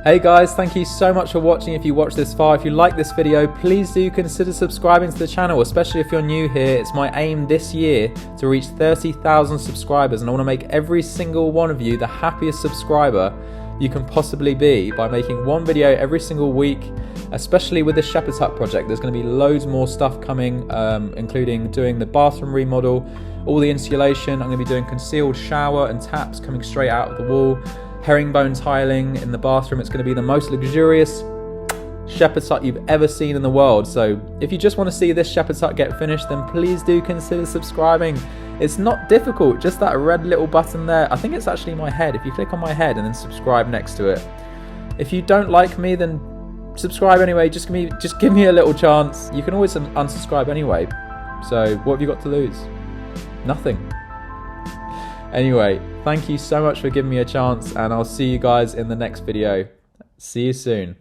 Hey guys, thank you so much for watching. If you watched this far, if you like this video, please do consider subscribing to the channel, especially if you're new here. It's my aim this year to reach 30,000 subscribers, and I want to make every single one of you the happiest subscriber you can possibly be by making one video every single week, especially with the Shepherd's Hut project. There's going to be loads more stuff coming, including doing the bathroom remodel, all the insulation. I'm going to be doing concealed shower and taps coming straight out of the wall, herringbone tiling in the bathroom. It's going to be the most luxurious Shepherd's Hut you've ever seen in the world. So if you just want to see this Shepherd's Hut get finished, then please do consider subscribing. It's not difficult, just that red little button there. I think it's actually my head. If you click on my head and then subscribe next to it. If you don't like me, then subscribe anyway. Just give me a little chance. You can always unsubscribe anyway. So what have you got to lose? Nothing. Anyway, thank you so much for giving me a chance, and I'll see you guys in the next video. See you soon.